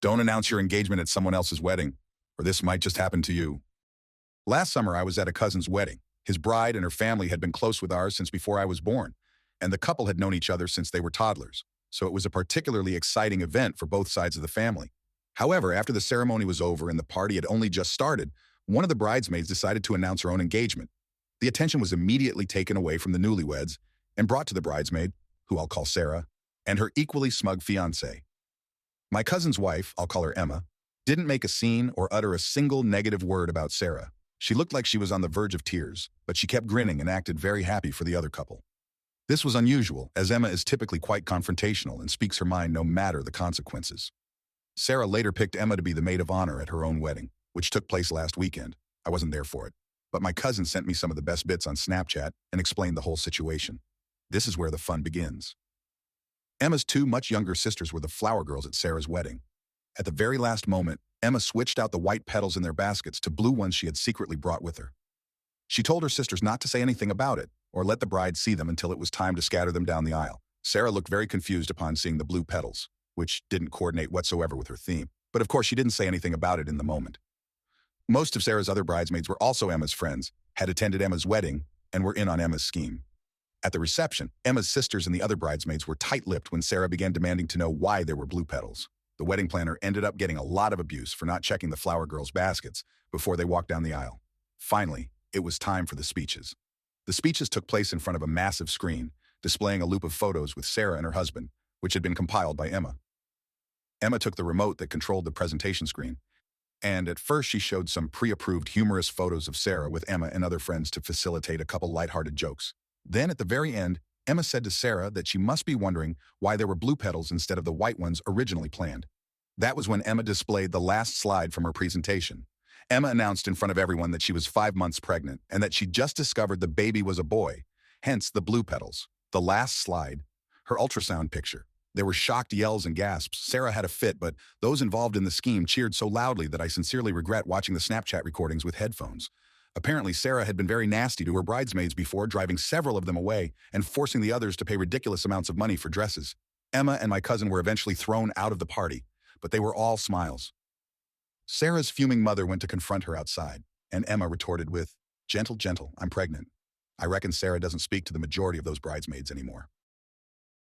Don't announce your engagement at someone else's wedding, or this might just happen to you. Last summer, I was at a cousin's wedding. His bride and her family had been close with ours since before I was born, and the couple had known each other since they were toddlers, so it was a particularly exciting event for both sides of the family. However, after the ceremony was over and the party had only just started, one of the bridesmaids decided to announce her own engagement. The attention was immediately taken away from the newlyweds and brought to the bridesmaid, who I'll call Sarah, and her equally smug fiancé. My cousin's wife, I'll call her Emma, didn't make a scene or utter a single negative word about Sarah. She looked like she was on the verge of tears, but she kept grinning and acted very happy for the other couple. This was unusual, as Emma is typically quite confrontational and speaks her mind no matter the consequences. Sarah later picked Emma to be the maid of honor at her own wedding, which took place last weekend. I wasn't there for it, but my cousin sent me some of the best bits on Snapchat and explained the whole situation. This is where the fun begins. Emma's two much younger sisters were the flower girls at Sarah's wedding. At the very last moment, Emma switched out the white petals in their baskets to blue ones she had secretly brought with her. She told her sisters not to say anything about it or let the bride see them until it was time to scatter them down the aisle. Sarah looked very confused upon seeing the blue petals, which didn't coordinate whatsoever with her theme. But of course, she didn't say anything about it in the moment. Most of Sarah's other bridesmaids were also Emma's friends, had attended Emma's wedding, and were in on Emma's scheme. At the reception, Emma's sisters and the other bridesmaids were tight-lipped when Sarah began demanding to know why there were blue petals. The wedding planner ended up getting a lot of abuse for not checking the flower girls' baskets before they walked down the aisle. Finally, it was time for the speeches. The speeches took place in front of a massive screen, displaying a loop of photos with Sarah and her husband, which had been compiled by Emma. Emma took the remote that controlled the presentation screen, and at first she showed some pre-approved humorous photos of Sarah with Emma and other friends to facilitate a couple lighthearted jokes. Then at the very end, Emma said to Sarah that she must be wondering why there were blue petals instead of the white ones originally planned. That was when Emma displayed the last slide from her presentation. Emma announced in front of everyone that she was 5 months pregnant and that she just discovered the baby was a boy, hence the blue petals. The last slide, her ultrasound picture. There were shocked yells and gasps. Sarah had a fit, but those involved in the scheme cheered so loudly that I sincerely regret watching the Snapchat recordings with headphones. Apparently, Sarah had been very nasty to her bridesmaids before, driving several of them away and forcing the others to pay ridiculous amounts of money for dresses. Emma and my cousin were eventually thrown out of the party, but they were all smiles. Sarah's fuming mother went to confront her outside, and Emma retorted with, "Gentle, gentle, I'm pregnant." I reckon Sarah doesn't speak to the majority of those bridesmaids anymore.